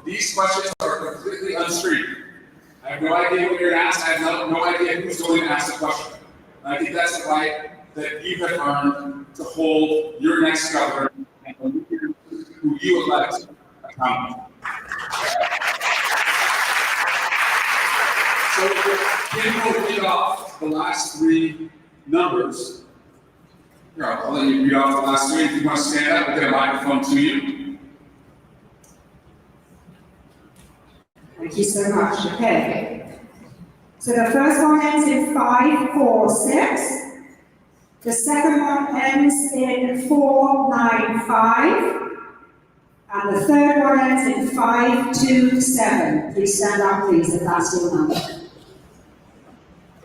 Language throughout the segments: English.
these questions are completely unscreened. I have no idea what you're going to ask. I have no idea who's going to ask the question. And I think that's the right that you have earned to hold your next governor and who you elect accountable. So Kim will read off the last three numbers. Here, I'll let you read off the last three. If you want to stand up, we'll get a microphone to you. Thank you so much. Okay. So the first one ends in 546. The second one ends in 495. And the third one ends in 527. Please stand up, please, if that's your number.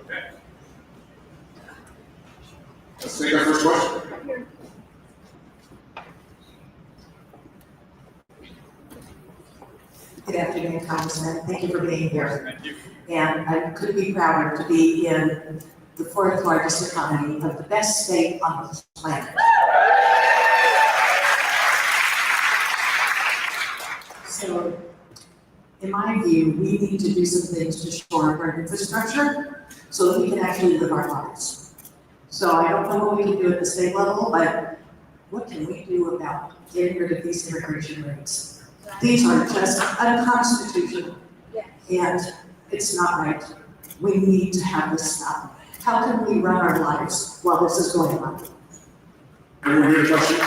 Okay. Let's take our first question. Good afternoon, Congressman. Thank you for being here. Thank you. And I couldn't be prouder to be in the fourth largest economy of the best state on the planet. So, in my view, we need to do some things to shore up our infrastructure so that we can actually live our lives. So I don't know what we can do at the state level, but what can we do about getting rid of these immigration rates? These are just unconstitutional, and it's not right. We need to have this stop. How can we run our lives while this is going on? Everyone hear the question?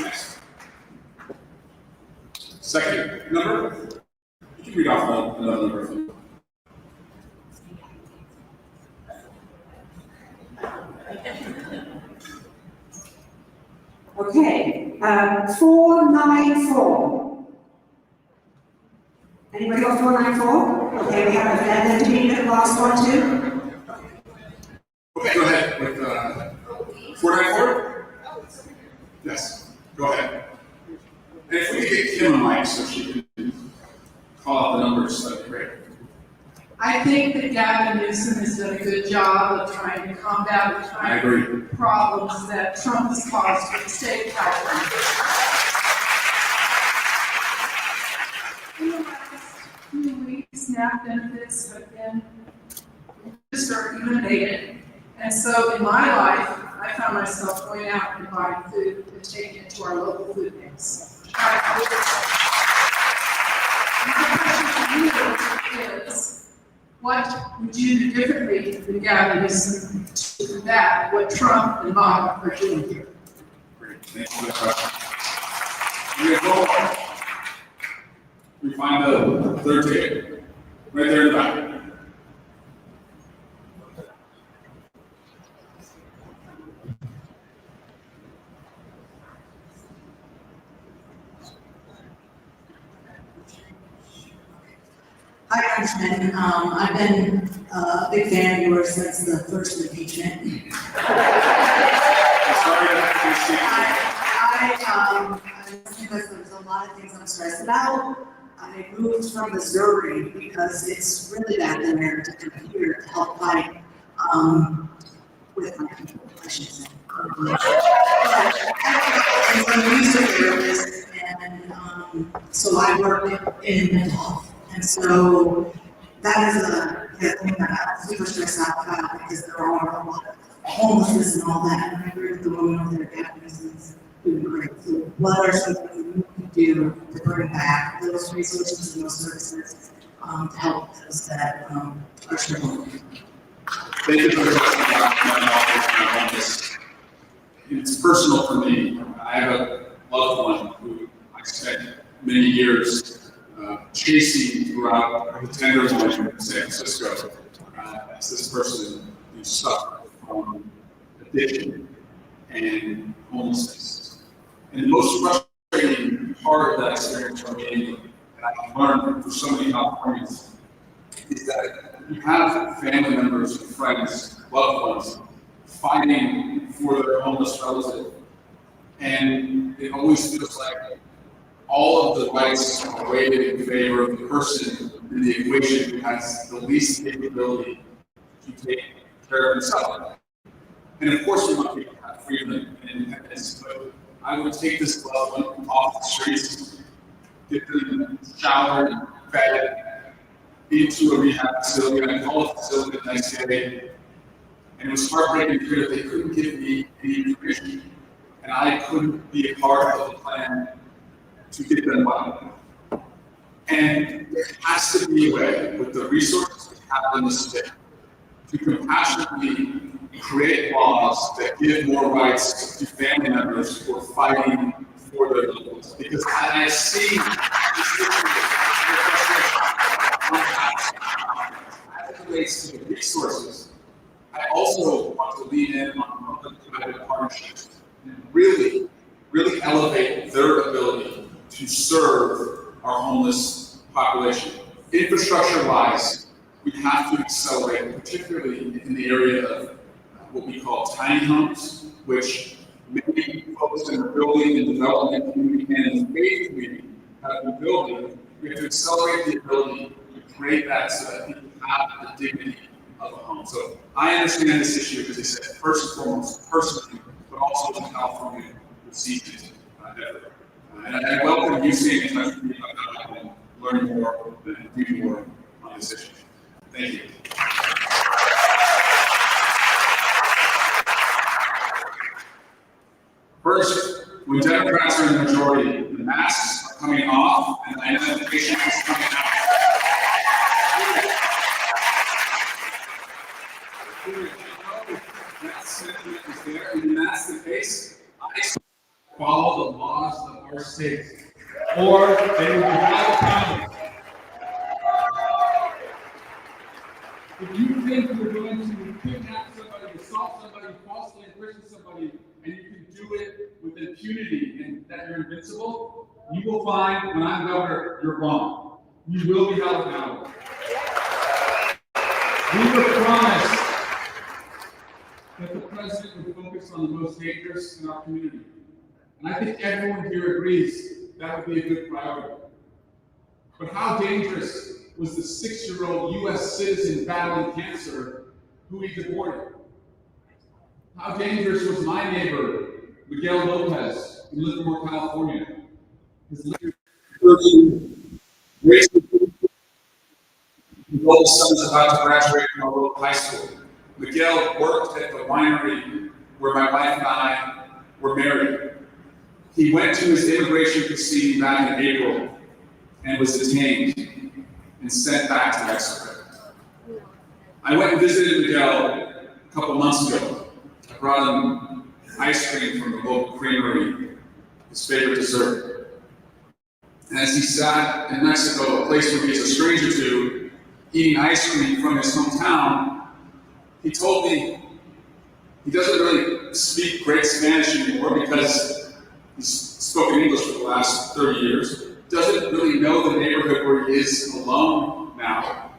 Next. Second number. You can read off another number. Okay. 494. Anybody got 494? Okay, we have and then do you need the last one too? Okay, go ahead with 494. Yes, go ahead. And if we could get Kim a mic so she can call out the numbers, that'd be great. I think that Gavin Newsom has done a good job of trying to combat the I agree. problems that Trump has caused for the state of California. In the last few weeks, SNAP benefits have been reduced or even abated. And so in my life, I found myself going out and buying food and taking it to our local food banks. My question to you is, what would you do differently than Gavin Newsom to combat what Trump and Bob are doing here? Great, thank you for the question. We have one more. We find the third ticket, right there in the back. Hi, Congressman. I've been a big fan of yours since the first impeachment. Because there's a lot of things I'm stressed about. I moved from Missouri because it's really bad in there to come here to help fight with my people, I should say. I'm a music therapist, and so I work in mental health. And so that is a thing that I'm super stressed out about because there are a lot of homelessness and all that. And I agree with the woman over there, Japanese is doing great. So what are some things we can do to bring back those resources and those services to help those that are struggling? Thank you for the question about mental health and homeless. It's personal for me. I have a loved one who I spent many years chasing throughout the tender line in San Francisco as this person who suffered from addiction and homelessness. And the most frustrating part of that experience for me, that I've learned for so many Californians, is that you have family members, friends, loved ones fighting for their homeless relative. And it always feels like all of the rights are weighted in favor of the person in the equation who has the least capability to take care of himself. And of course, we want people to have freedom and independence, but I would take this loved one off the streets, get them showered, fed, into a rehab facility. I called the facility the next day, and it was heartbreaking to hear that they couldn't give me any information, and I couldn't be a part of the plan to get them well. And there has to be a way, with the resources we have in the state, to compassionately create laws that give more rights to family members who are fighting for their loved ones. Because I see this as it relates to the resources, I also want to lean in on public-private partnerships and really elevate their ability to serve our homeless population. Infrastructure-wise, we have to accelerate, particularly in the area of what we call tiny homes, which many folks in the building and development community and in the faith community have been building. We have to accelerate the ability to create that so that people have the dignity of a home. So I understand this issue, as I said, first and foremost, personally, but also as a California recipient effort. And I welcome you staying in touch with me about how I can learn more and do more on this issue. Thank you. First, when Democrats are in the majority, the masks are coming off and the identification is coming out. That sentiment is there, and that's the case. I follow the laws of our state, or they will be held accountable. If you think you're going to kidnap somebody, assault somebody, falsely imprison somebody, and you can do it with impunity and that you're invincible, you will find when I'm governor, you're wrong. You will be held accountable. We were promised that the president would focus on the most dangerous in our community. And I think everyone here agrees that would be a good priority. But how dangerous was the 6-year-old U.S. citizen battling cancer who he deported? How dangerous was my neighbor, Miguel Lopez, in Livermore, California? His oldest son is about to graduate from our local high school. Miguel worked at the winery where my wife and I were married. He went to his immigration proceeding back in April and was detained and sent back to Mexico. I went and visited Miguel a couple months ago. I brought him ice cream from the local creamery, his favorite dessert. And as he sat in Mexico, a place where he's a stranger to, eating ice cream from his hometown, he told me he doesn't really speak great Spanish anymore because he's spoken English for the last 30 years. Doesn't really know the neighborhood where he is alone now,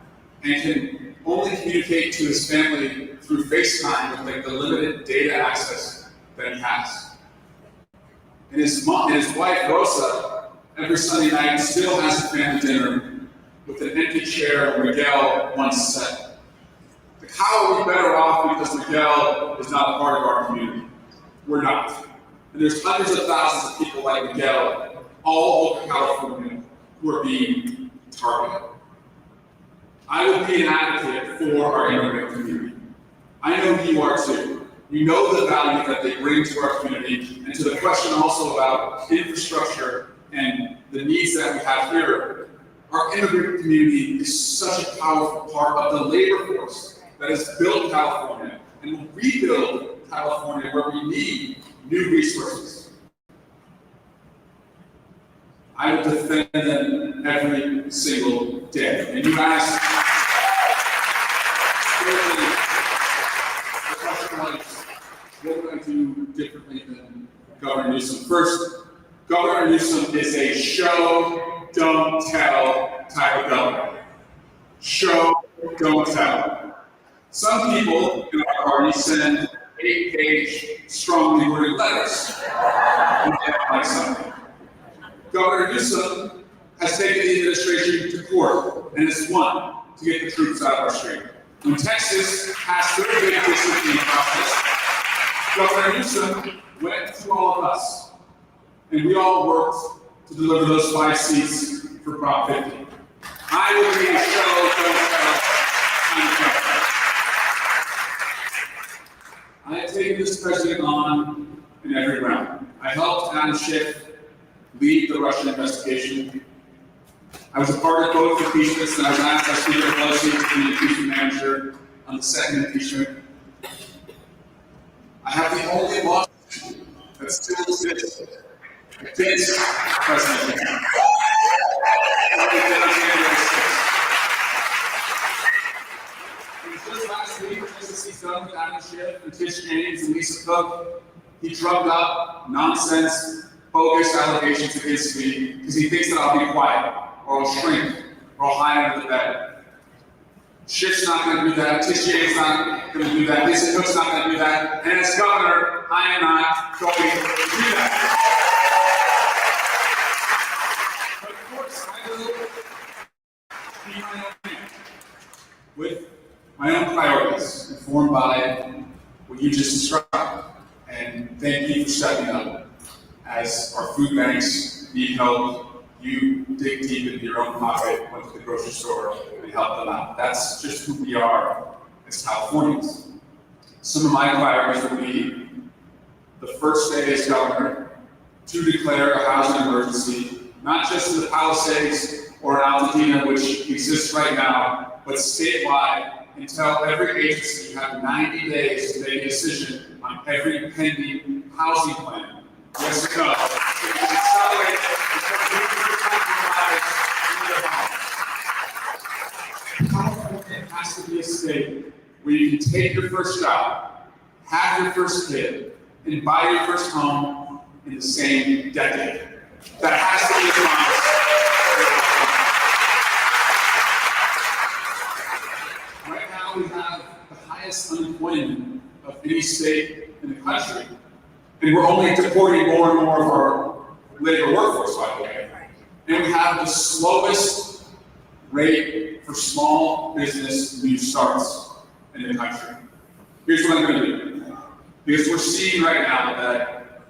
and can only communicate to his family through FaceTime with the limited data access that he has. And his mom and his wife Rosa, every Sunday night, still has a family dinner with an empty chair where Miguel once sat. How are we better off because Miguel is not a part of our community? We're not. And there's hundreds of thousands of people like Miguel all over California who are being targeted. I will be an advocate for our immigrant community. I know you are too. You know the value that they bring to our community, and to the question also about infrastructure and the needs that we have here. Our immigrant community is such a powerful part of the labor force that has built California and will rebuild California where we need new resources. I will defend them every single day. And you ask, the question was, what would I do differently than Governor Newsom? First, Governor Newsom is a show, don't tell type of governor. Show, don't tell. Some people in our party send 8-page, strongly worded letters and act like something. Governor Newsom has taken the administration to court and has won to get the troops out of our street. When Texas passed their big discipline process, Governor Newsom went to all of us and we all worked to deliver those 5 seats for Prop 50. I will be a show, don't tell. I have taken this president on in every round. I helped Adam Schiff lead the Russian investigation. I was a part of both impeachments, and I was asked by Speaker Pelosi to be the impeachment manager on the second impeachment. I have the only lawsuit that still exists against President Trump. Just last week, just as he's done with Adam Schiff and Tish James and Lisa Cook, he drummed up nonsense, bogus allegations against me because he thinks that I'll be quiet, or I'll shrink, or I'll hide under the bed. Schiff's not going to do that. Tish James not going to do that. Lisa Cook's not going to do that. And as governor, I am not going to do that. But of course, I will be my own man with my own priorities, informed by what you just described. And thank you for stepping up. As our food banks need help, you dig deep into your own pocket, went to the grocery store, and help them out. That's just who we are as Californians. Some of my priorities would be the first day as governor to declare a housing emergency, not just in the Palisades or in Altadena, which exists right now, but statewide, and tell every agency you have 90 days to make a decision on every pending housing plan. Yes or no? So we can accelerate California has to be a state where you can take your first job, have your first kid, and buy your first home in the same decade. That has to be a promise. Right now we have the highest unemployment of any state in the country. And we're only deporting more and more of our labor workforce, by the way. And we have the slowest rate for small business new starts in the country. Here's what I'm going to do. Because we're seeing right now that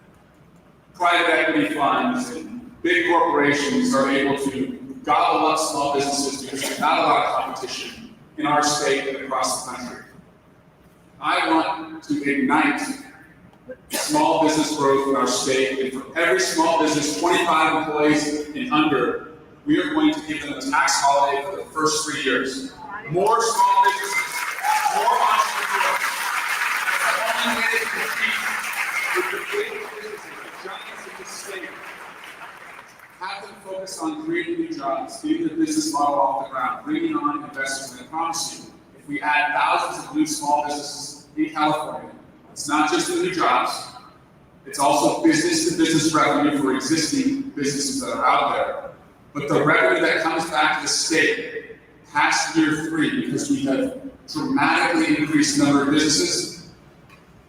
private equity funds and big corporations are able to gobble up small businesses because there's not a lot of competition in our state and across the country. I want to ignite small business growth in our state, and for every small business, 25 employees and under, we are going to give them a tax holiday for the first 3 years. More small businesses, more entrepreneurs. That's the only way to compete with the big businesses, the giants of the state. Have them focus on creating new jobs, getting the business model off the ground, bringing on investors, and I promise you, if we add thousands of new small businesses in California, it's not just the new jobs, it's also business-to-business revenue for existing businesses that are out there. But the revenue that comes back to the state past year 3, because we have dramatically increased the number of businesses,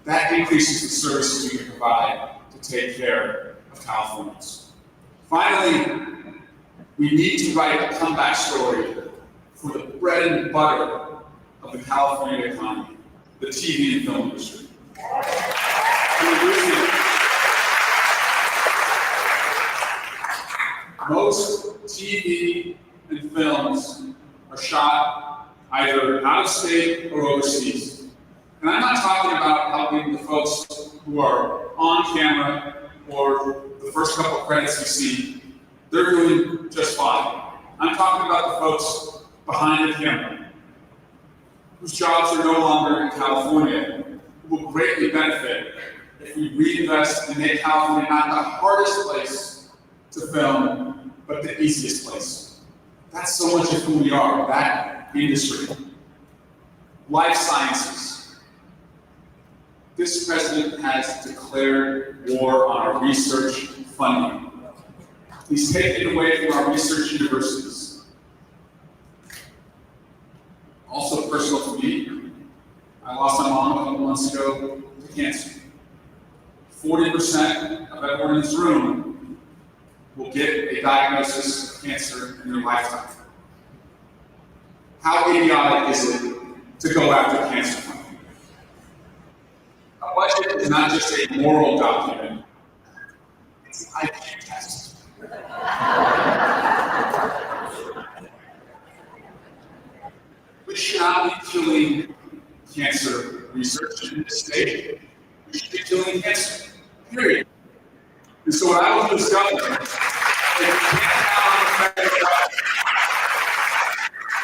that increases the services we can provide to take care of Californians. Finally, we need to write a comeback story for the bread and butter of the California economy, the TV and film industry. Most TV and films are shot either out of state or overseas. And I'm not talking about helping the folks who are on camera or the first couple of credits you see. They're doing just fine. I'm talking about the folks behind the camera whose jobs are no longer in California, who will greatly benefit if we reinvest and make California not the hardest place to film, but the easiest place. That's so much of who we are, that industry. Life sciences. This president has declared war on our research funding. He's taken it away from our research universities. Also personal to me, I lost my mom a couple months ago to cancer. 40% of everyone in this room will get a diagnosis of cancer in their lifetime. How idiotic is it to go after cancer funding? A budget is not just a moral document, it's I can't test. We should not be killing cancer research in this state. We should be killing cancer, period. And so what I will do as governor,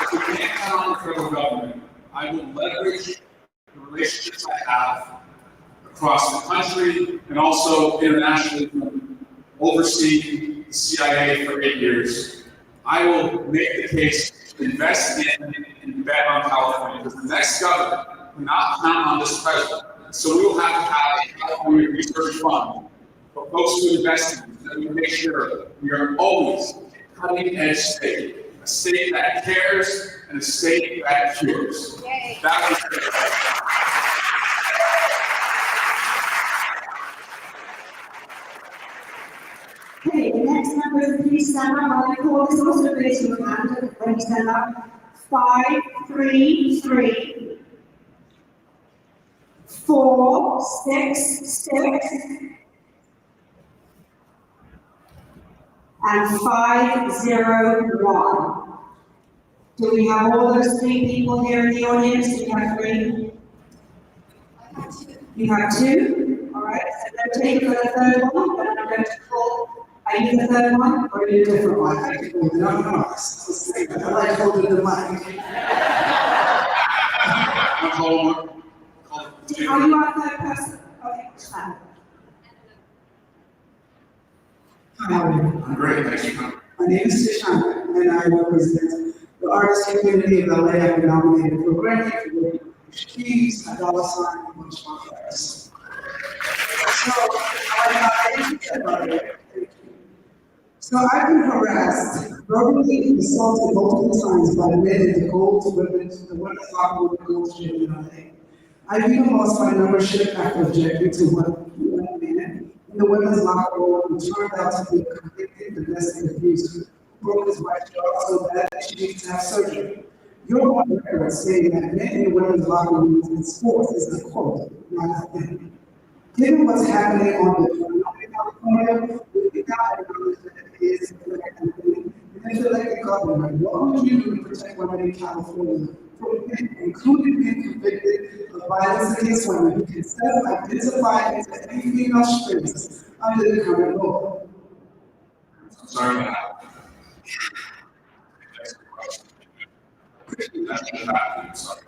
if we can't count on the federal government, I will leverage the relationships I have across the country and also internationally, overseeing the CIA for 8 years. I will make the case to invest in and bet on California, because the next governor cannot count on this president. So we will have to have a California research fund for folks to invest in, so that we make sure we are always a cutting edge state, a state that cares and a state that cures. Yay. That was Okay, the next number, please stand up. I'll call this also raise your hand when you stand up. 5, 3, 3. 4, 6, 6. And 5, 0, 1. Do we have all those 3 people here in the audience? Do you have 3? You have 2? All right, so don't take it for the third one, but I'm going to call. Are you the third one, or are you a different one? I can hold it, I like holding the mic. Are you our third person? Okay, stand. How are you? I'm great, thanks for coming. My name is Tishana, and I represent the artist community of LA. I've been nominated for Grammy for Cheese, $1 sign, and much more. So, So I've been harassed, verbally assaulted multiple times by men in the women's locker room Gold's Gym in LA. I've even lost my membership after objecting to one man in the women's locker room who turned out to be a convicted domestic abuser, who broke his wife's jaw so bad that she needs to have surgery. You're on record saying that men in the women's locker rooms in sports is a quote, not a thing. Given what's happening on the California, we got acknowledge that it is and if you're elected governor, what would you do to protect women in California from men, including being convicted of violence against women who can self-identify as any female strengths under the current law? Sorry about that. That's the question. Sorry.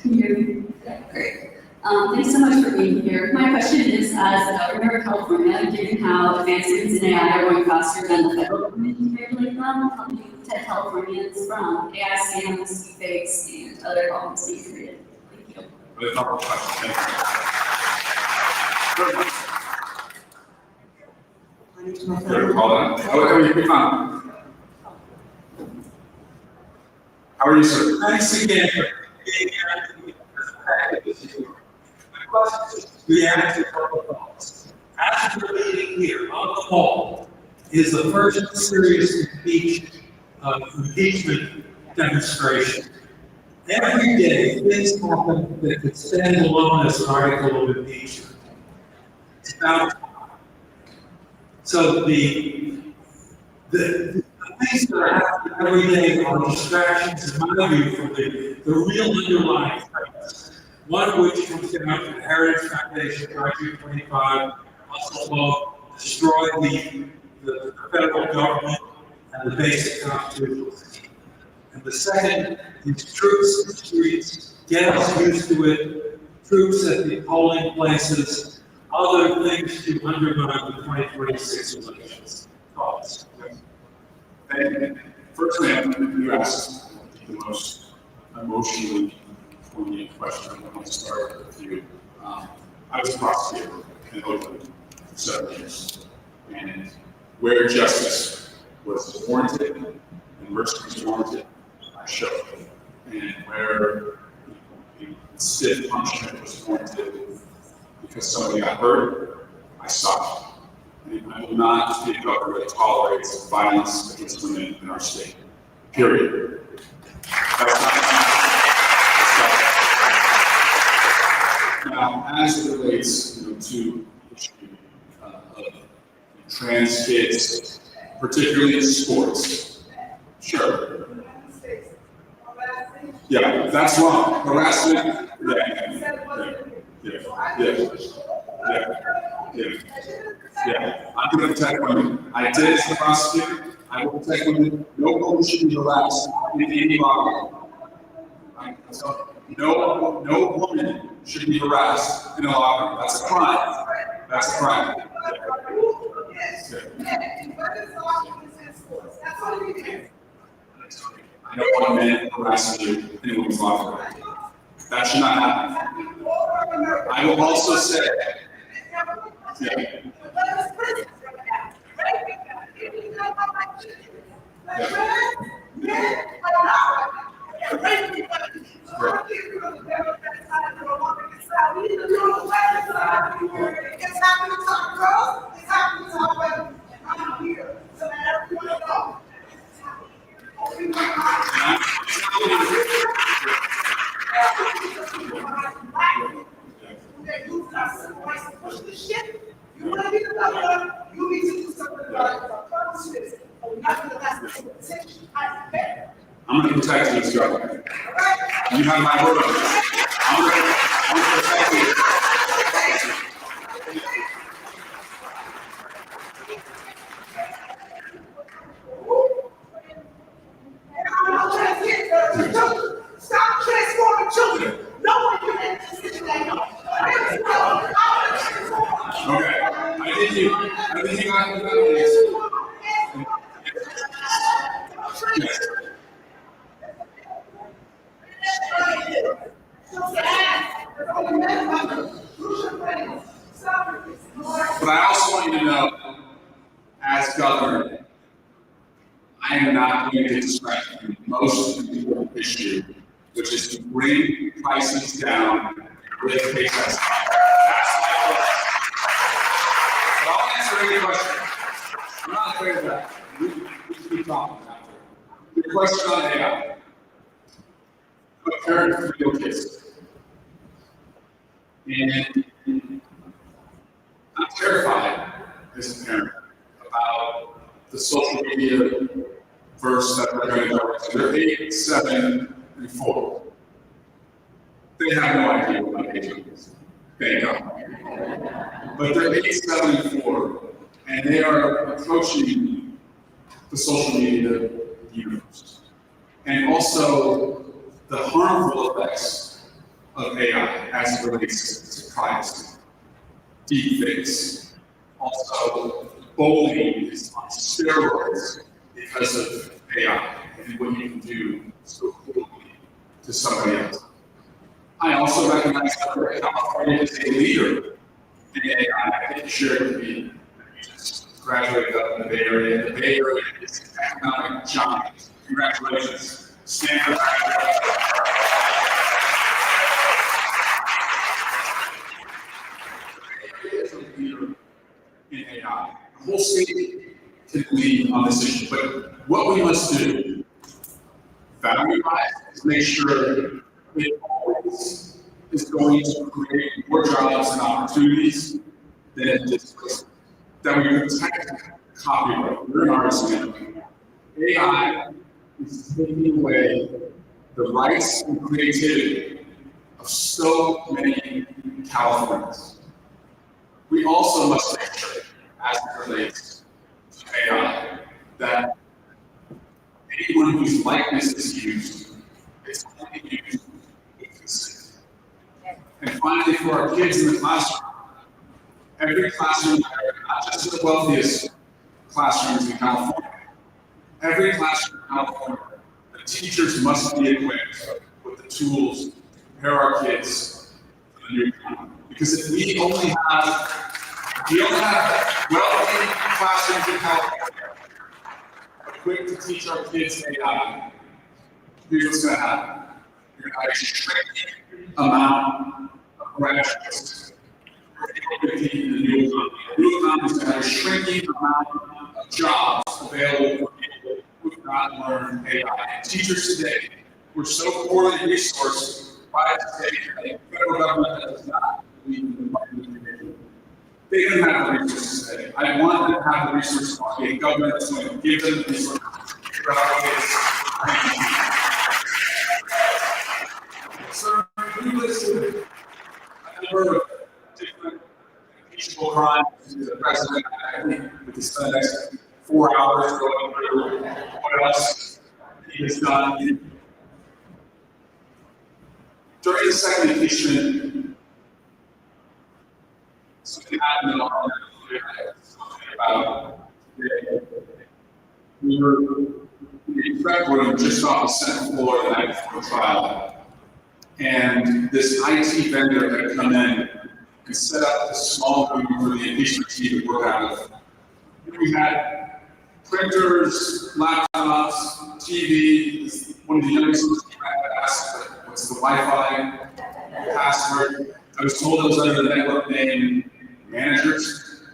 Can you hear me? Yeah, great. Thanks so much for being here. My question is, as the governor of California, given how advancements in AI are going faster than the federal government can regulate them, how do you protect Californians from AI scams, deepfakes, and other problems being created? Thank you. Really thoughtful question. Thank you. Better call that. How are you? Be fine. How are you, sir? Thanks again for being here. My question is to react to a couple of thoughts. After the meeting here on the hall is the first serious impeachment demonstration. Every day, things happen that could stand alone as an article of impeachment. It's about time. So the things that are happening every day are distractions, in my view, from the real underlying threats. One of which comes down to the Heritage Foundation, Project 25, also both destroy the federal government and the basic constitutional system. And the second is troops in the streets, get us used to it, troops at the polling places, other things to undermine the 2026 elections. Thoughts? Thank you. Firstly, you asked the most emotionally poignant question. I want to start with you. I was a prosecutor in Oakland for 7 years, and where justice was warranted and mercy was warranted, I showed. And where stiff punishment was warranted because somebody got hurt, I stopped. And I will not be a government that tolerates violence against women in our state. Period. That's not. Now, as it relates, to the issue of trans kids, particularly in sports, sure. Yeah, that's wrong. Harassment. Yeah. I'm going to protect women. I did as a prosecutor. I will protect women. No woman should be harassed in any locker room. No woman should be harassed in a locker room. That's a crime. That's a crime. I don't want men harassing you in a women's locker room. That should not happen. I will also say, I'm going to protect you as governor. You have my word. I'm going to protect you. Stop transforming children. No one can make this decision anymore. Okay. I think you got the But I also want you to know, as governor, I am not going to distract the most important issue, which is to bring prices down with pay cuts. That's my focus. But I'll answer any question. I'm not afraid of that. We can keep talking after. Your question on AI. A parent of 3 kids. And I'm terrified as a parent about the social media verse that they're going to go into. They're 8, 7, and 4. They have no idea what my age is. They don't. But they're 8, 7, and 4, and they are approaching the social media universe. And also the harmful effects of AI as it relates to privacy, deepfakes, also bullying is on steroids because of AI and what you can do so quickly to somebody else. I also recognize that California is a leader in AI. I think you share it with me. You just graduated up in the Bay Area. The Bay Area is an economic giant. Congratulations. Stanford. Is a leader in AI. The whole state can lead on this issue, but what we must do, value-wise, is make sure it always is going to create more jobs and opportunities than it displaces. That we protect copyright. We're an artist now. AI is taking away the rights and creativity of so many Californians. We also must make sure, as it relates to AI, that anyone whose likeness is used is only used with consent. And finally, for our kids in the classroom, every classroom, not just the wealthiest classrooms in California, every classroom in California, the teachers must be equipped with the tools to prepare our kids for the new economy. Because if we only have wealthy classrooms in California, quick to teach our kids AI, here's what's gonna happen. You're gonna have a shrinking amount of graduates. In the new economy. The new economy is gonna have a shrinking amount of jobs available for people who have not learned AI. Teachers today, we're so poorly resourced by the state and the federal government that does not believe in the market education. They don't have the resources today. I want them to have the resources, a government that's going to give them the resources to figure out ways. So we listed a number of different impeachable crimes to the president. I think we could spend the next 4 hours going through what else he has done. During the second impeachment, something happened in our about today. We were in the prep room just off the Senate floor the night before the trial, and this IT vendor had come in and set up a small room for the impeachment team to work out of. And we had printers, laptops, TV. One of the youngest asked, what's the Wi-Fi password? I was told it was under the network name managers.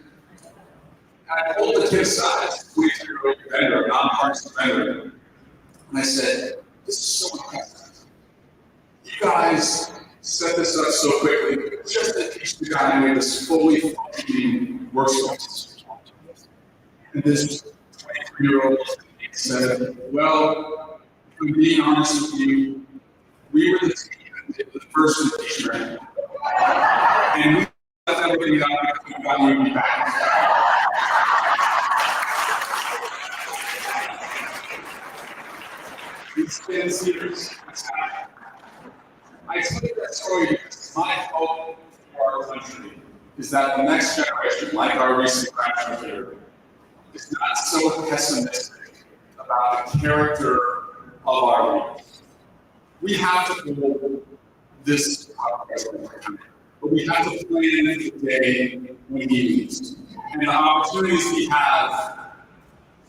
I pulled the kid aside, a vendor, a nonpartisan vendor, and I said, this is so impressive. You guys set this up so quickly, just to teach the guy with this fully functioning workspace. And this 23-year-old said, well, if I'm being honest with you, we were the team that did the first impeachment, and we left everything out because we got you back. It's been serious. I tell you that story because my hope for our country is that the next generation, like our recent graduate here, is not so pessimistic about the character of our leaders. We have to hold this president, but we have to plan the day when he leaves. And the opportunities we have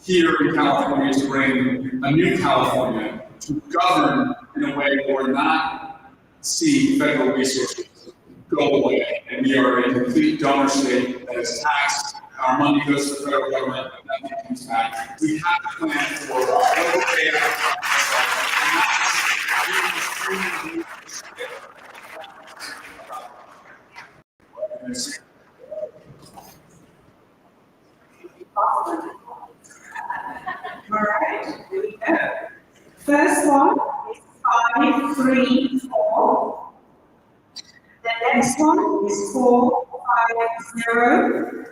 here in California to bring a new California to govern in a way where we're not seeing federal resources go away. And we are a complete donor state that is taxed. Our money goes to the federal government, and nothing comes back. We have to plan for what day All right, here we go. First one is 5, 3, 4. The next one is 4, 5, 0.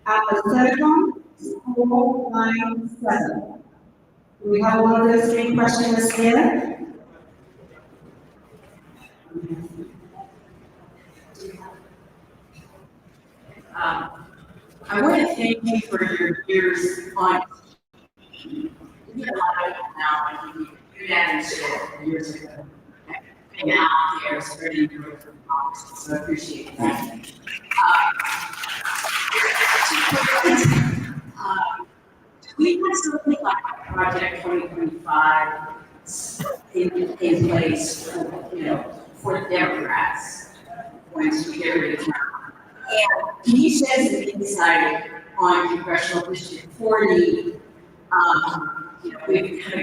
And the third one is 4, 9, 7. Do we have one of those 3 questions here? I want to thank you for your years on. You get a lot of it now, and you dad and shit years ago. And now they're spreading your word from Congress, so I appreciate that. Do we have something like Project 2025 in place, for the Democrats once we get rid of Trump? And can you shed some insight on Congressional District 40? We've kind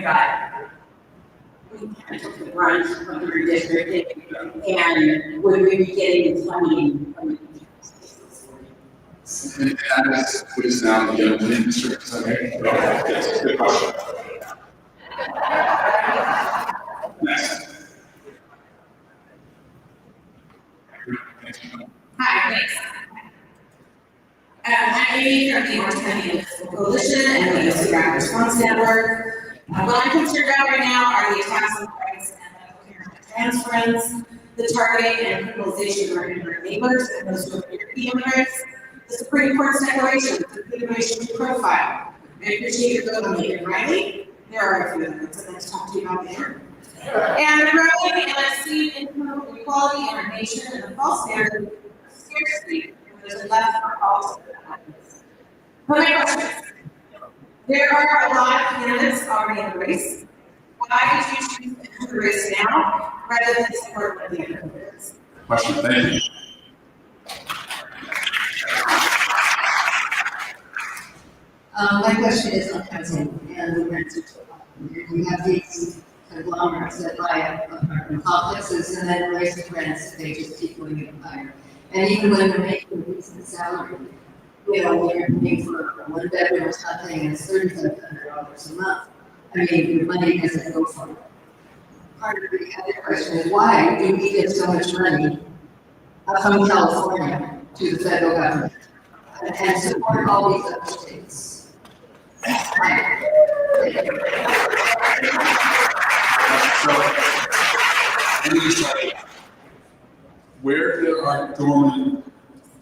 of took the brunt of the redistricting, and would we be getting funding from the and that is what is now the young district. Okay. Yes, good question. Next. Hi, thanks. I'm Amy from the Orange County Municipal Coalition and the U.S. Rapid Response Network. What I'm concerned about right now are the attacks on rights and medical care and trans friends, the targeting and criminalization of our immigrant neighbors and those who appear to be immigrants, the Supreme Court's declaration of the immigration profile. I appreciate your vote on Megan Riley. There are a few of them, so let's talk to you about there. And the growing and unseen income inequality in our nation and the false narrative of scarcity, and there's a left for all to the happiness. But my question is, There are a lot of candidates already in the race. Why did you choose to enter the race now rather than support one of the other candidates? Question, thank you. My question is on housing and the rent situation. We have these conglomerates that buy apartment complexes and then raise the rents, they just keep going even higher. And even when they're making a decent salary, you know, when you're paying for a one bedroom or something, and it's $3,700 a month. I mean, your money doesn't go for it. Part of the other question is, why do we get so much money from California to the federal government and support all these other states? So, let me just say, where there are dormant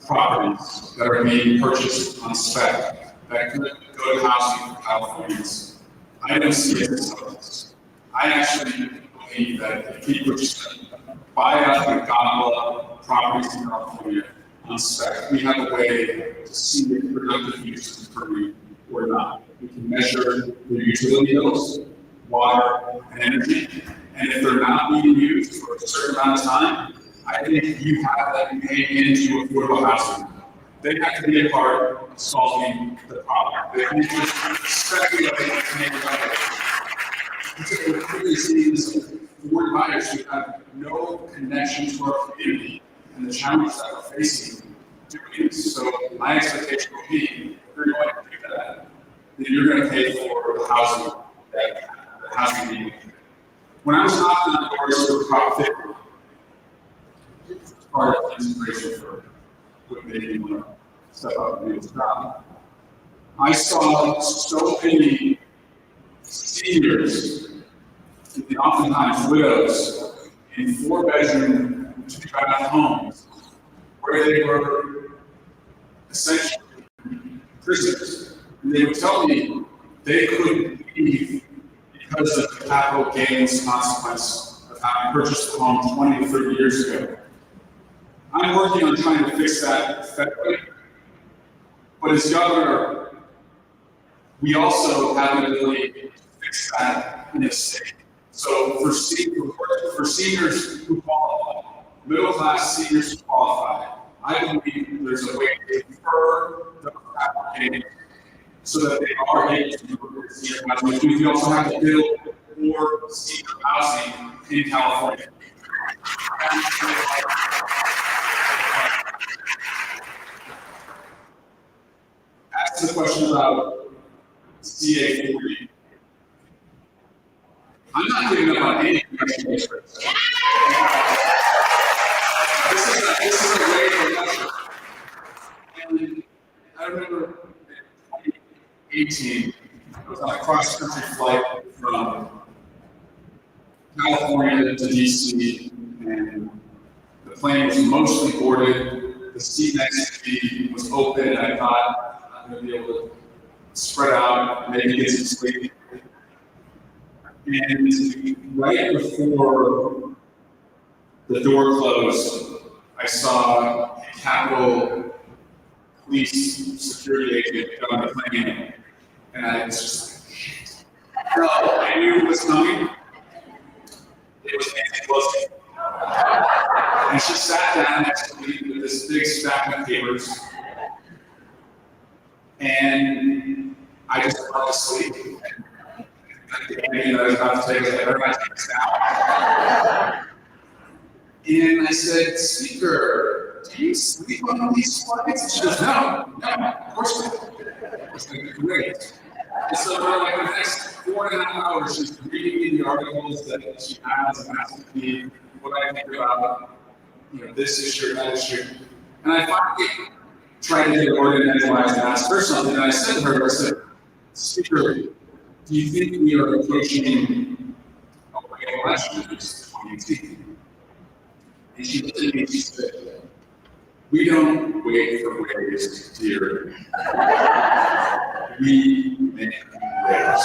properties that are being purchased on spec that could go to housing for Californians, I don't see it as substance. I actually believe that if people just buy out the gondola properties in California on spec, we have a way to see if productive use is occurring or not. We can measure their utility bills, water, and energy, and if they're not being used for a certain amount of time, I think you have that pay into affordable housing. They have to be a part of solving the problem. They can't just speculate and make it up. We're clearly seeing this foreign buyers who have no connection to our community and the challenges that we're facing doing this. So my expectation will be, if you're going to do that, then you're going to pay for the housing that has to be. When I was knocking on the doors for Prop 50, part of the inspiration for what made me want to step up and do this job, I saw so many seniors, and oftentimes widows, in 4-bedroom, 2-bath homes, where they were essentially prisoners. And they would tell me they couldn't leave because of the capital gains consequence of having purchased the home 20 to 30 years ago. I'm working on trying to fix that federally, but as governor, we also have the ability to fix that in this state. So for seniors who qualify, middle-class seniors who qualify, I believe there's a way to defer the capital gains so that they are able to do senior housing. We also have to build more senior housing in California. Ask the question about CA40. I'm not giving up on any commercial districts. This is a way to measure. And I remember in 2018, I was on a cross-country flight from California to DC, and the plane was mostly boarded. The seat next to me was open, and I thought I'm going to be able to spread out, maybe get some sleep. And right before the door closed, I saw a Capitol Police security agent get on the plane, and I was just like, shit. No, I knew it was coming. It was Nancy Pelosi. And she sat down next to me with this big stack of papers, and I just went to sleep. And I was about to take it, everybody takes it out. And I said, Speaker, do you sleep on these flights? And she goes, no, of course not. I was like, great. And so for like the next 4.5 hours, she's reading me the articles that she has and asking me what I think about, this issue or that issue. And I finally tried to get organized and ask her something. And I said to her, Speaker, do you think we are approaching a way election in 2018? And she looked at me and she said, we don't wait for ways, dear. We make ways.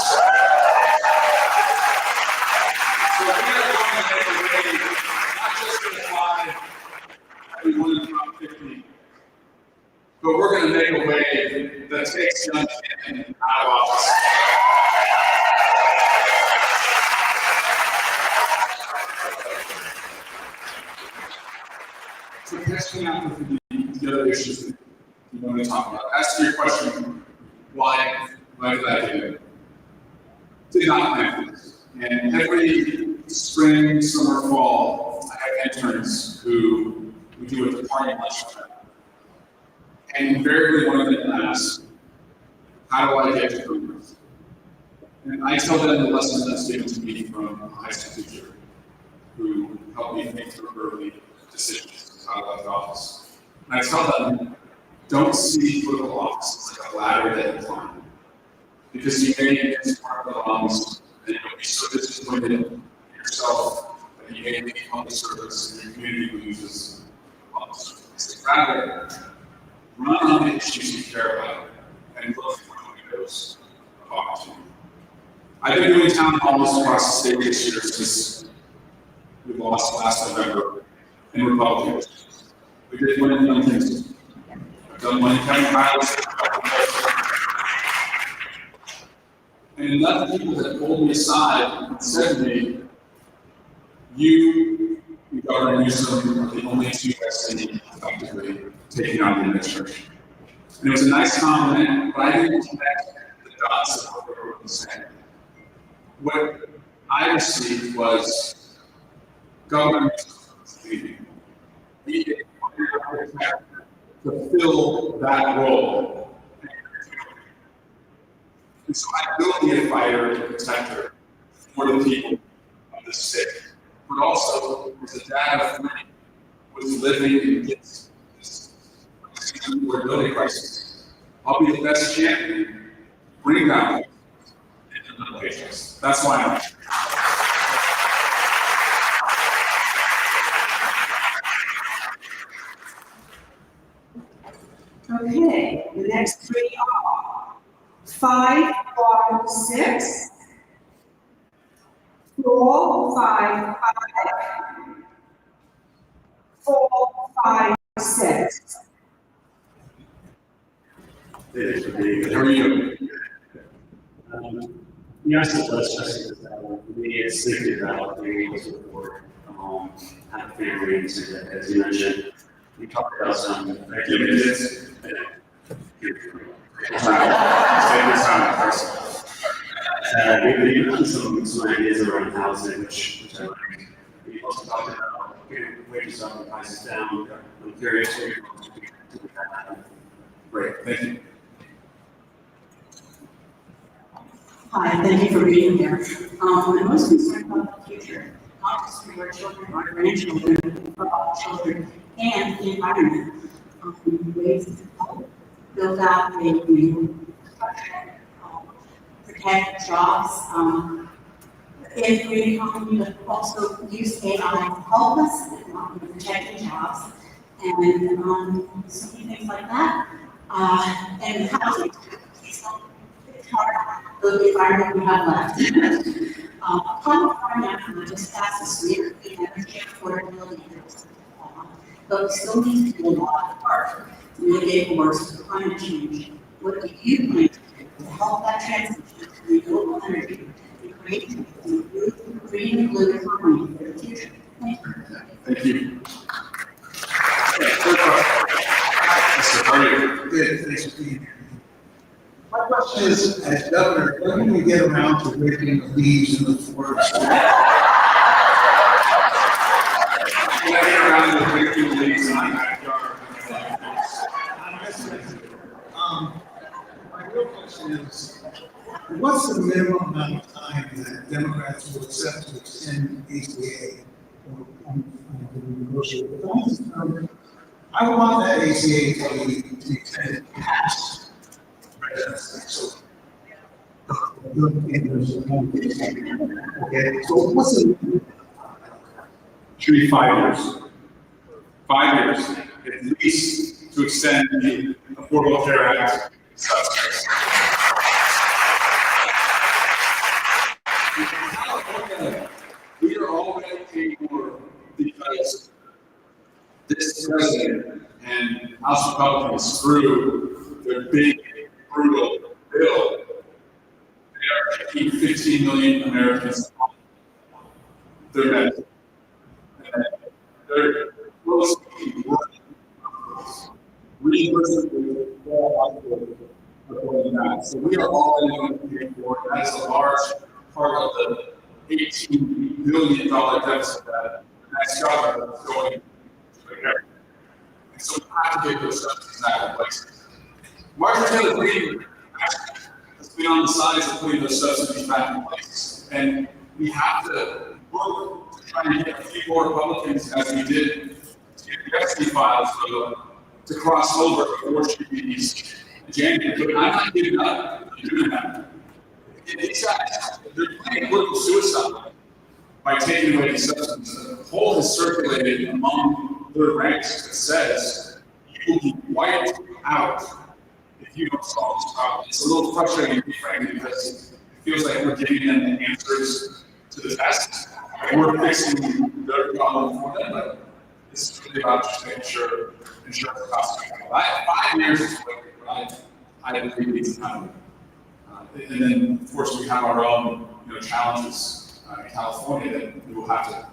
So we are going to make a way, not just for the 5, everyone in Prop 50, but we're gonna make a way that takes young Canton out of office. So catch me out with the other issues that you want to talk about. As to your question, why did I do it? Did not plan for this. And every spring, summer, fall, I have interns who we do at the party lunch with them. And invariably one of them asks, how do I get to careers? And I tell them the lesson that's given to me from a high school teacher who helped me think through early decisions how I left office. And I tell them, don't see political office like a ladder that you climb. Because you may get smart lungs and you'll be so disappointed in yourself that you may leave public service and your community loses public service. Rather, run on the issues you care about and look for windows of opportunity. I've been doing town halls across the state this year since we lost last November in Republicans. We did one in Kingston. I've done one in County Pilots. And enough people that pulled me aside and said to me, you, Governor Newsom, are the only two I've seen effectively taking on the administration. And it was a nice compliment, but I didn't connect the dots of what they were saying. What I received was, Governor Newsom leaving. We get to fill that role. And so I will be a fighter and a protector for the people of the state, but also as a dad of three who's living in this affordability crisis. I'll be the best champion to bring value into the patients. That's why I'm here. Okay, the next three are 5, 1, 6, 4, 5, 5, 4, 5, 6. How are you? You asked the question for me, it's thinking about being able to support, have families, as you mentioned. We talked about some activities. We've done some ideas around housing, which I like. We also talked about getting wages up and prices down. I'm curious what you're going to do to make that happen. Great, thank you. Hi, thank you for being here. I'm most concerned about the future, not just for our children, our grandchildren, but our children and the environment. Ways to help build out a new protect jobs in the economy, but also use AI to help us in protecting jobs and so many things like that. And housing. It's hard, the environment we have left. California just passed this year, the energy affordability bills, but we still need to do a lot of work to mitigate the worst of climate change. What do you plan to do to help that transition to renewable energy and create a green and blue economy for the future? Thank you. Thank you. Okay, third question. Mr. How are you? Good, thanks for being here. My question is, as governor, when can we get around to raking the leaves in the forest? When I get around to breaking leaves in my backyard. My real question is, what's the minimum amount of time that Democrats will accept to extend ACA? Negotiate with them? I want that ACA to be extended past. So, okay, so what's the? Should be 5 years. 5 years, at least, to extend the Affordable Care Act subsidies. We are already paying more because this president and House Republicans through their big, brutal bill, they are taking 15 million Americans off their medicine. And they're close to reimbursement for going that. So we are all in pay for it. That is a large part of the $18 billion deficit that the next government is going to inherit. And so we have to get those subsidies back in place. Martin Taylor Greene has been on the sides of putting those subsidies back in place. And we have to work to try and get a few more Republicans, as we did, to get the custody files to cross over before GPD's January. But I'm not giving up doing that. These guys, they're playing political suicide by taking away these subsidies. The poll has circulated among their ranks that says you will be wiped out if you don't solve this problem. It's a little frustrating, frankly, because it feels like we're giving them the answers to the test, and we're fixing their problem for them, but it's really about just making sure insurance costs are going down. 5 years is what I agree needs time. And then, of course, we have our own challenges in California that we will have to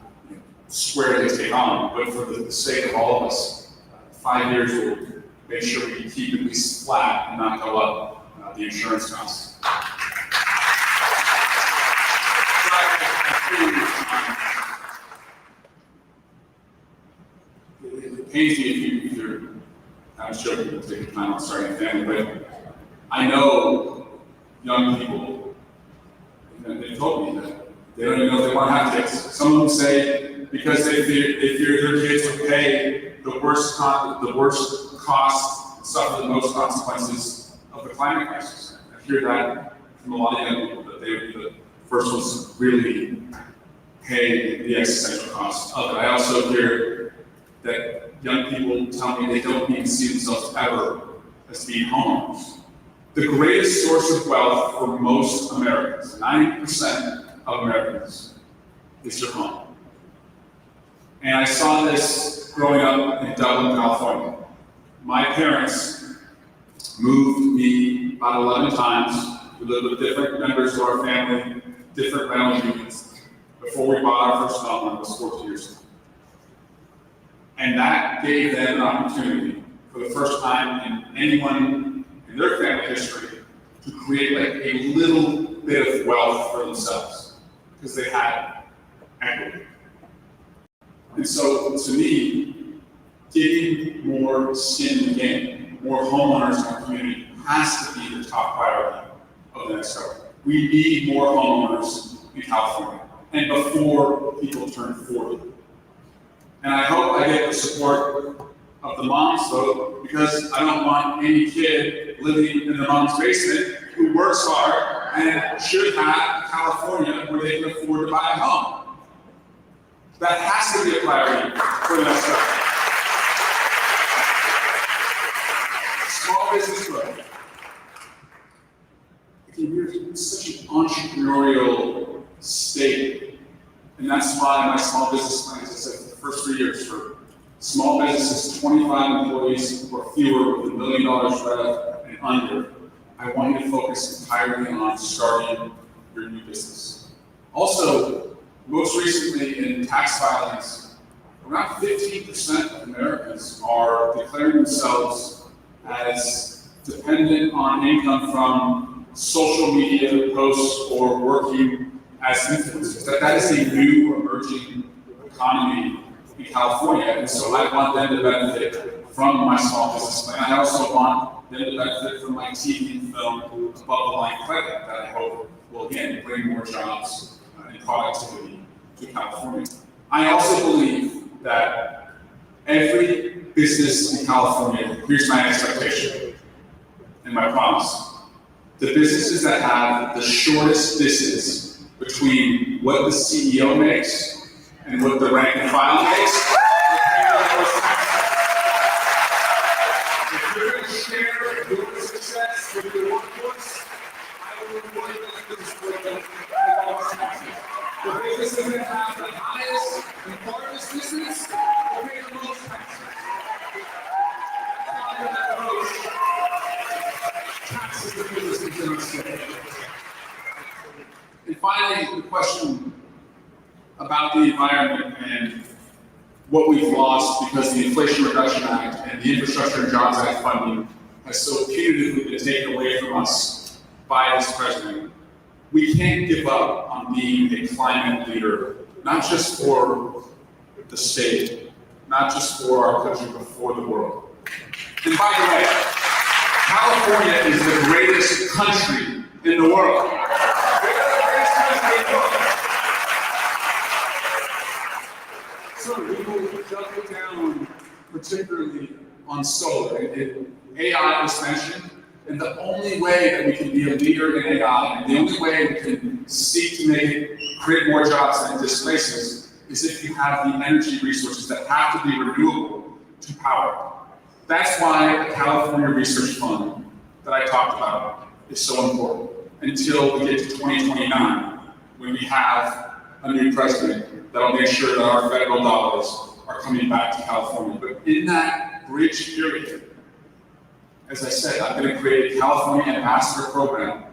squarely take on. But for the sake of all of us, 5 years will make sure we keep at least flat and not go up the insurance costs. It pains me if you're, I'm sure you're taking time on starting a family, but I know young people, they told me that they don't even know if they want to have kids. Some of them say because they fear their kids will pay the worst cost, suffer the most consequences of the climate crisis. I hear that from a lot of young people, that they would be the first ones to really pay the existential cost of it. I also hear that young people tell me they don't even see themselves ever as being homeowners. The greatest source of wealth for most Americans, 90% of Americans, is your home. And I saw this growing up in Dublin, California. My parents moved me about 11 times. We lived with different members of our family, different rental units, before we bought our first home when I was 14 years old. And that gave them an opportunity for the first time in anyone in their family history to create like a little bit of wealth for themselves because they had equity. And so to me, getting more skin in the game, more homeowners in our community has to be the top priority of the next government. We need more homeowners in California and before people turn 40. And I hope I get the support of the moms vote, because I don't want any kid living in their mom's basement who works hard and should have California where they can afford to buy a home. That has to be a priority for the next government. Small business growth. We're such an entrepreneurial state, and that's why my small business plan, as I said, for the first 3 years for small businesses, 25 employees or fewer with $1 million revenue and under. I want you to focus entirely on starting your new business. Also, most recently in tax filings, around 15% of Americans are declaring themselves as dependent on income from social media posts or working as influencers. That is a new emerging economy in California, and so I want them to benefit from my small business plan. I also want them to benefit from my TV and film above the line credit that I hope will again bring more jobs and productivity to California. I also believe that every business in California, here's my expectation and my promise, the businesses that have the shortest distance between what the CEO makes and what the rank and file makes. If you're going to share your success with your workforce, I will reward you with the taxes. The businesses that have the highest and farthest distance will pay the most taxes. question about the environment and what we've lost because the Inflation Reduction Act and the Infrastructure and Jobs Act funding has so punitively been taken away from us by this president. We can't give up on being a climate leader, not just for the state, not just for our country, but for the world. And by the way, California is the greatest country in the world. We are the greatest country in the world. So we will double down, particularly on solar. AI was mentioned, and the only way that we can be a leader in AI, and the only way we can seek to create more jobs than displace us, is if you have the energy resources that have to be renewable to power. That's why the California Research Fund that I talked about is so important until we get to 2029, when we have a new president that'll make sure that our federal dollars are coming back to California. But in that bridge period, as I said, I'm going to create a California Ambassador Program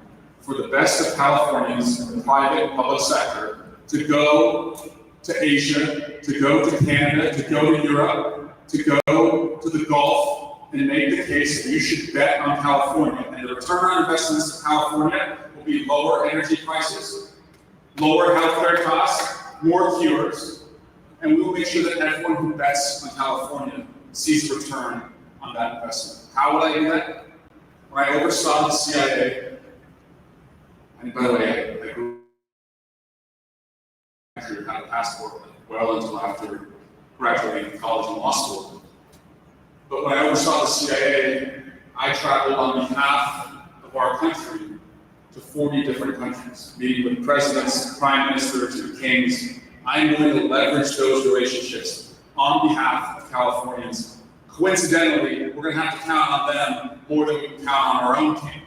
for the best of Californians in the private and public sector to go to Asia, to go to Canada, to go to Europe, to go to the Gulf, and make the case that you should bet on California. And the return on investments of California will be lower energy prices, lower healthcare costs, more cures, and we will make sure that everyone who bets on California sees return on that investment. How would I do that? When I oversaw the CIA, and by the way, I grew up had a passport well until after graduating from college and law school. But when I oversaw the CIA, I traveled on behalf of our country to 40 different countries, meeting with presidents, prime ministers, and kings. I'm going to leverage those relationships on behalf of Californians. Coincidentally, we're going to have to count on them more than we can count on our own king.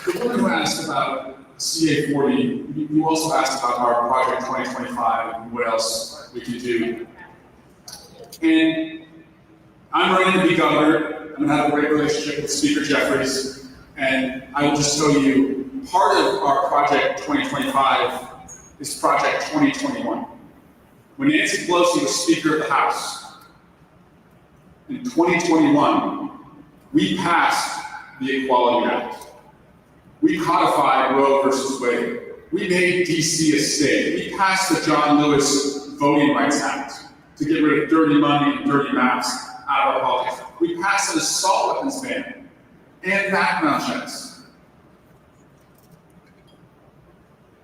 The woman who asked about CA40, you also asked about our Project 2025 and what else we can do. And I'm running to be governor. I'm going to have a great relationship with Speaker Jeffries. And I will just tell you, part of our Project 2025 is Project 2021. When Nancy Pelosi was Speaker of the House, in 2021, we passed the Equality Act. We codified Roe versus Wade. We made DC a state. We passed the John Lewis Voting Rights Act to get rid of dirty money and dirty maps out of our politics. We passed an assault weapons ban and background checks.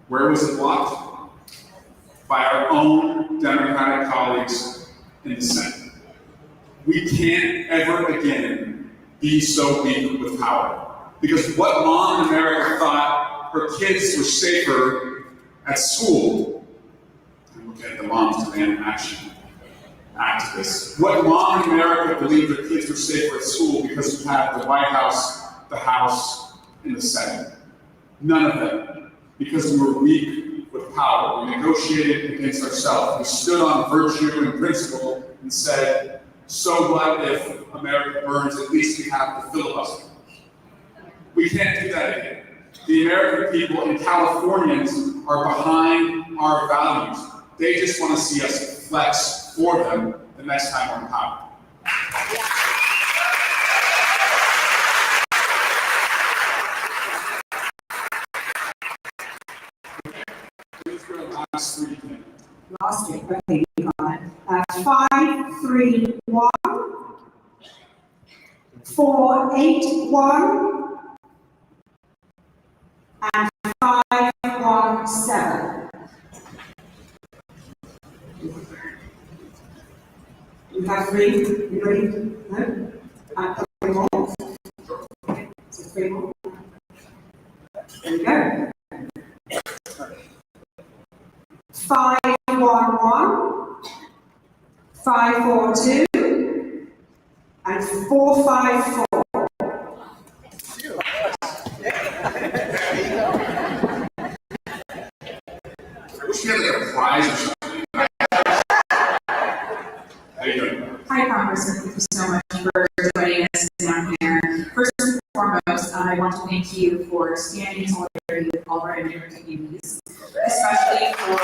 Where was it blocked? By our own Democratic colleagues in the Senate. We can't ever again be so weak with power. Because what mom in America thought her kids were safer at school, and look at the moms demand action activists. What mom in America believed their kids were safer at school because we had the White House, the House, and the Senate? None of them. Because we were weak with power. We negotiated against ourselves. We stood on virtue and principle and said, so what if America burns? At least we have the filibuster. We can't do that again. The American people and Californians are behind our values. They just want to see us flex for them the next time we're in power. Please go to last three. Last week, okay, you got it. 531, 481, and 517. You have three? You ready? No? Three more? Okay, so three more. There we go. 511, 542, and 454. I wish we had like a prize or something. How you doing? Hi, Congressman. Thank you so much for joining us down here. First and foremost, I want to thank you for standing in solidarity with all of our immigrant communities, especially for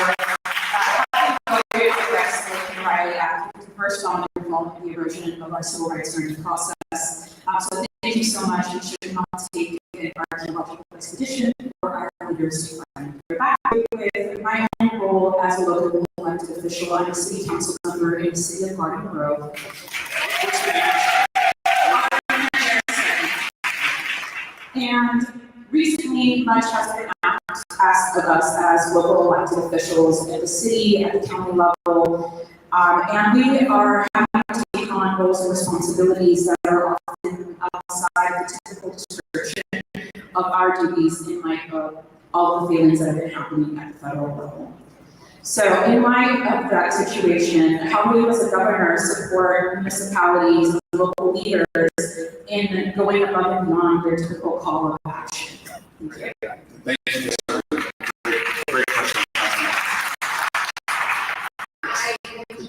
helping vote progress like in Riley Act, the first domino involved in the erosion of our civil rights learning process. So thank you so much, and should not take our archaeological expedition or our leaders to find your back with my own role as a local elected official. I'm a city council member in the city of Garden Grove. And recently, much has been asked of us as local elected officials at the city, at the county level, and we are having to take on roles and responsibilities that are often outside the technical description of our duties in light of all the feelings that have been happening at the federal level. So in light of that situation, how do we as a governor support municipalities and local leaders in going above and beyond their typical call of action? Thank you. Thank you, sir. Great question. Hi, thank you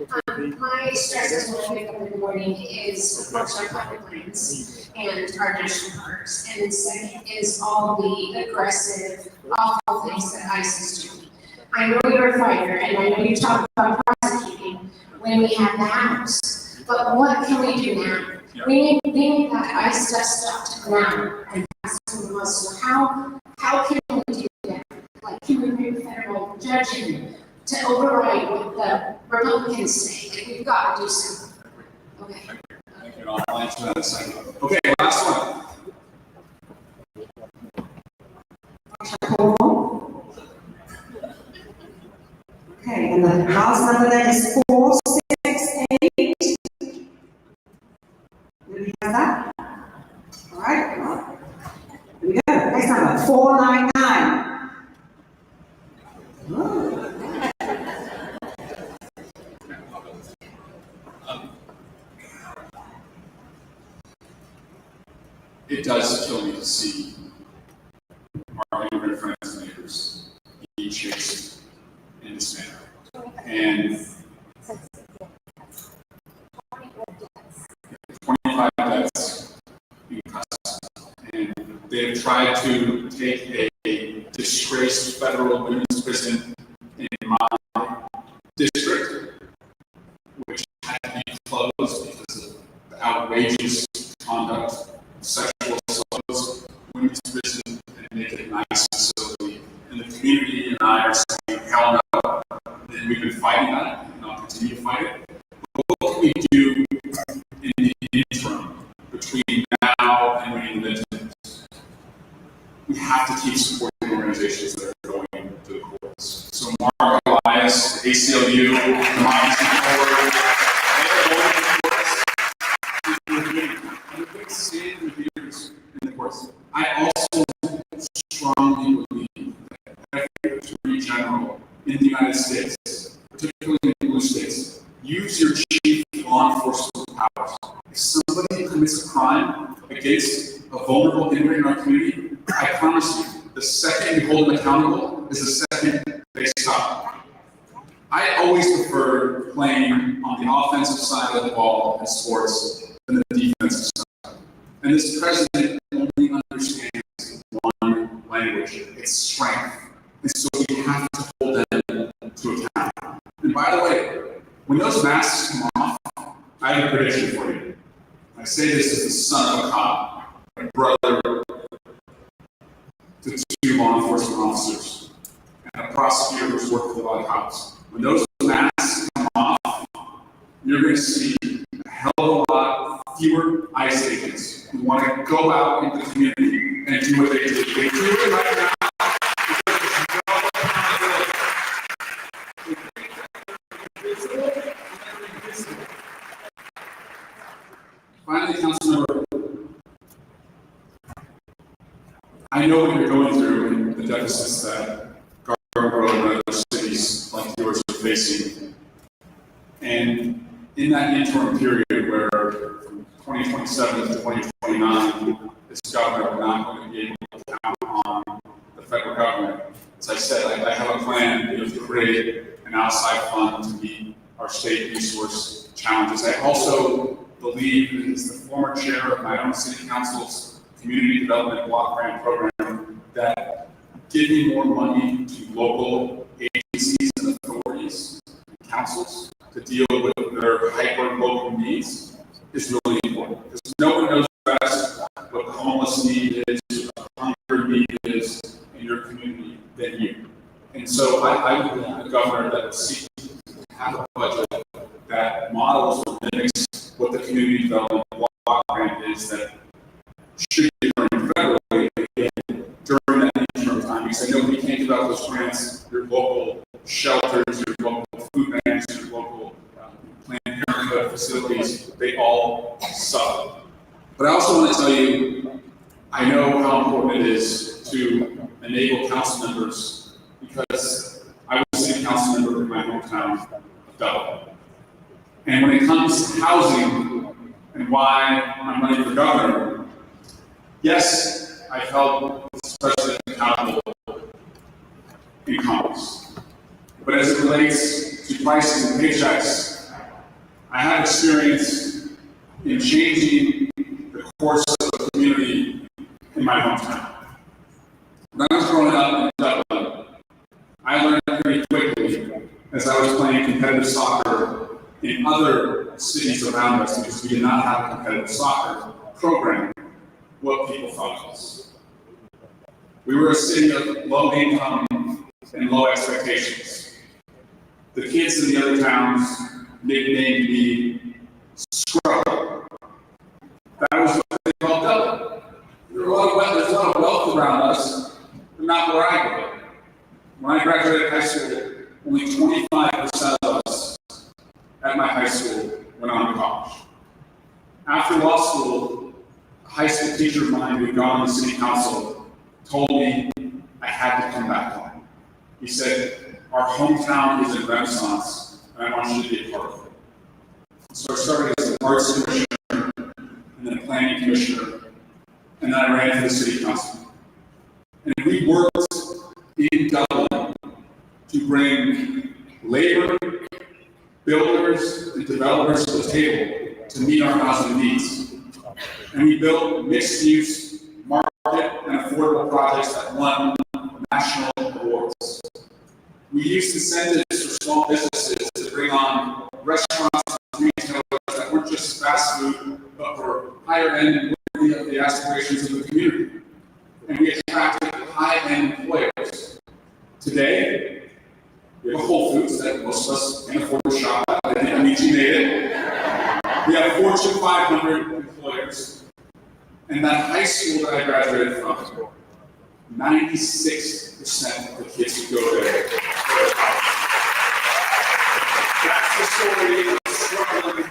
for coming. My stress as well wake up in the morning is, of course, our public lands and our national parks. And then second is all the aggressive, awful things that ICE is doing. I know you're a fighter, and I know you talk about prosecuting when we have the House, but what can we do now? We need that ICE stuff stopped now, and that's what it was. So how can we do that? Like, can we bring a federal judge in to override what the Republicans say? Like, we've got to do something. Okay. Thank you. I'll answer that in a second. Okay, last one. Okay, and the last number then is 468. Do we have that? All right, well, here we go. Next number, 499. It does kill me to see our immigrant friends and neighbors being chased in this manner. And 25 deaths in custody. And they've tried to take a disgraced federal women's prison in my district, which had to be closed because of the outrageous conduct, sexual assaults, women's prison, and make it a nice facility. And the community and I are saying, hell no. And we've been fighting that, and I'll continue to fight it. But what can we do in the interim between now and when the midterms? We have to keep supporting organizations that are going to the courts. So Mark Elias, the ACLU, the Democracy Forward, they're going to the courts. And they're going to stand with leaders in the courts. I also strongly believe that every attorney general in the United States, particularly in blue states, use your chief law enforcement powers. If somebody commits a crime against a vulnerable immigrant in our community, I promise you, the second you hold them accountable is the second they stop. I always prefer playing on the offensive side of the ball in sports than the defensive side. And this president only understands one language, it's strength. And so we have to hold them to account. And by the way, when those masks come off, I have a prediction for you. I say this as the son of a cop, my brother to two law enforcement officers, and a prosecutor who's worked with a lot of cops. When those masks come off, you're going to see a hell of a lot fewer ICE agents who want to go out into the community and do what they do. They do it right now. Finally, Councilmember, I know what you're going through and the deficits that Garden Grove and other cities like yours are facing. And in that interim period where from 2027 to 2029, this governor will not going to be able to count on the federal government. As I said, I have a plan to create an outside fund to meet our state resource challenges. I also believe, as the former chair of my own city council's community development block grant program that giving more money to local agencies and authorities, and councils to deal with their hyper-local needs is really important. Because no one knows best what the homeless need is, what the hunger need is in your community than you. And so I would want a governor that would seek to have a budget that models or mimics what the community development block grant is that should be earned federally again during that interim time. Because I know we can't give out those grants, your local shelters, your local food banks, your local Planned Parenthood facilities, they all suffer. But I also want to tell you, I know how important it is to enable council members because I was a city council member in my hometown of Dublin. And when it comes to housing and why I'm running for governor, yes, I held this president accountable in Congress. But as it relates to prices and paychecks, I have experience in changing the course of the community in my hometown. When I was growing up in Dublin, I learned pretty quickly as I was playing competitive soccer in other cities around us, because we did not have a competitive soccer program, what people thought of us. We were a city of low income and low expectations. The kids in the other towns nicknamed me Scrub. That was what they called Dublin. There's a lot of wealth around us, but not where I grew up. When I graduated high school, only 25% of us at my high school went on to college. After law school, a high school teacher of mine who had gone on the city council told me I had to come back home. He said, our hometown is in Renaissance, and I want you to be a part of it. So I started as an arts commissioner, and then a planning commissioner, and then I ran for the city council. And we worked in Dublin to bring labor, builders, and developers to the table to meet our housing needs. And we built mixed-use, market, and affordable projects that won national awards. We used incentives for small businesses to bring on restaurants and retailers that weren't just fast food, but were higher end and worthy of the aspirations of the community. And we attracted high-end employers. Today, we have a Whole Foods that most of us can afford to shop at. I mean, you made it. We have Fortune 500 employers. And that high school that I graduated from, 96% of the kids who go there. That's the story of struggling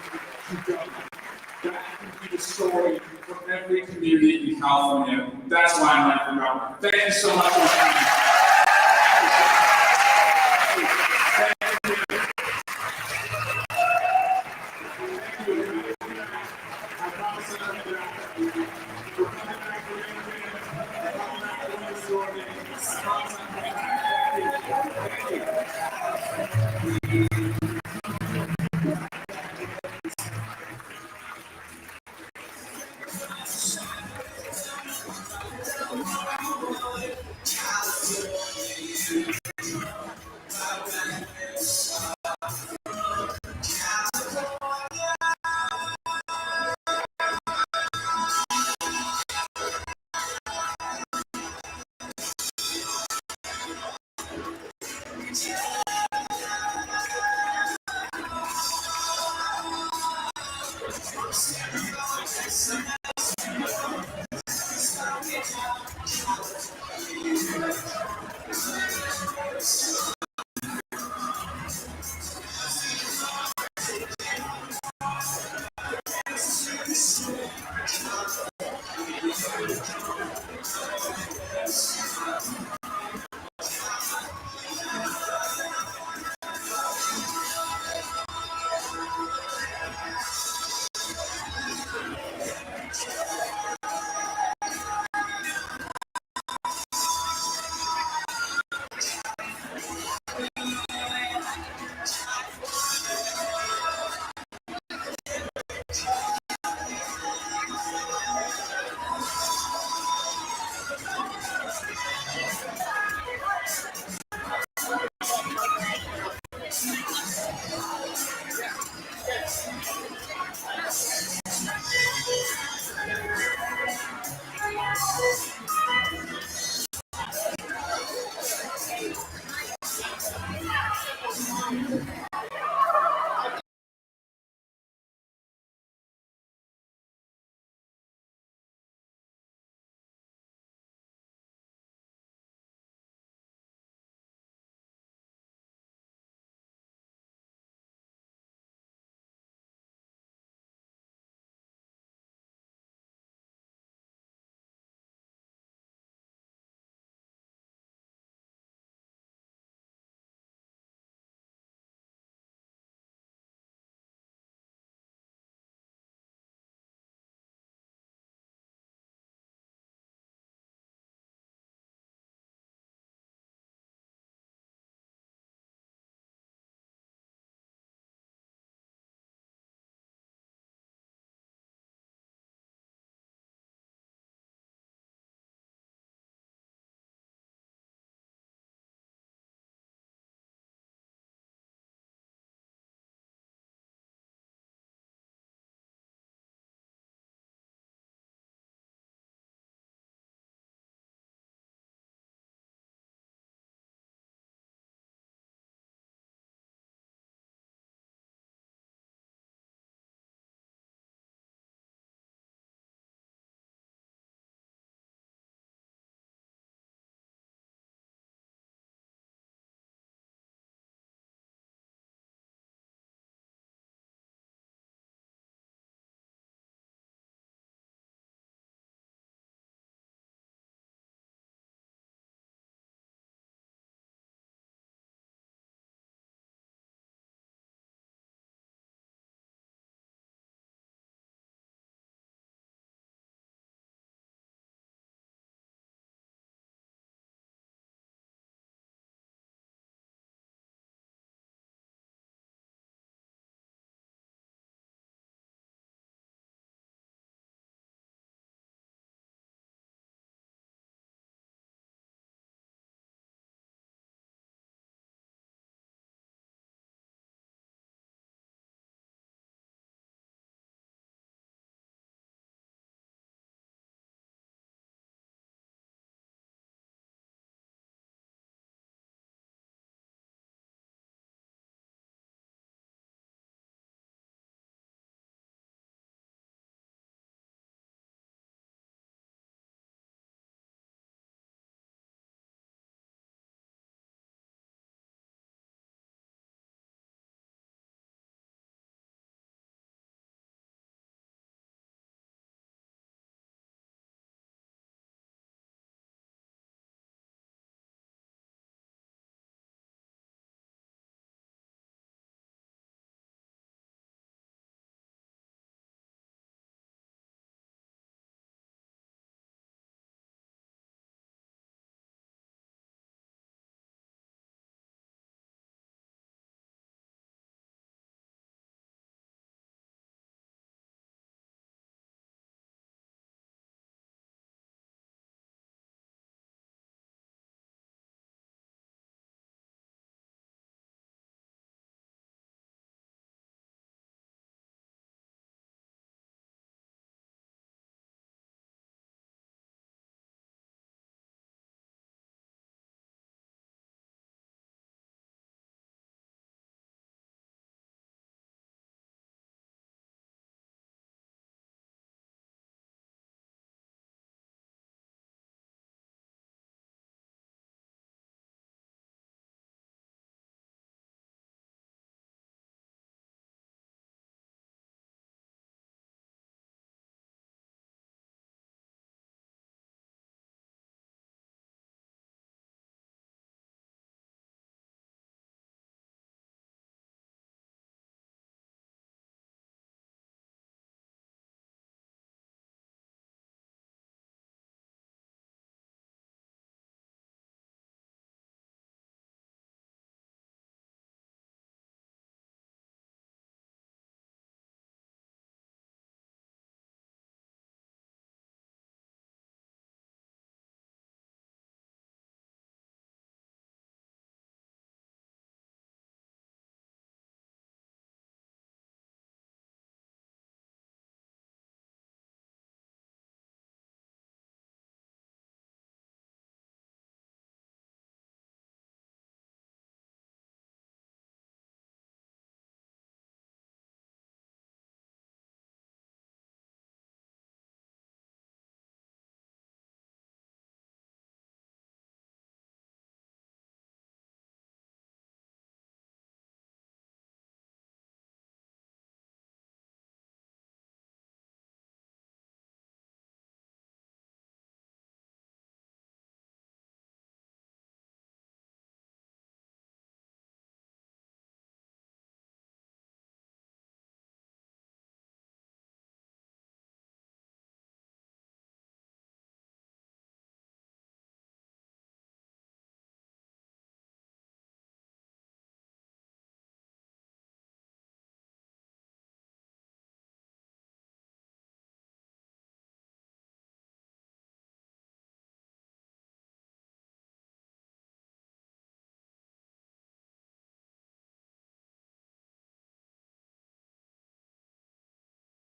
to go. That can be the story for every community in California. That's why I'm running for governor. Thank you so much for coming.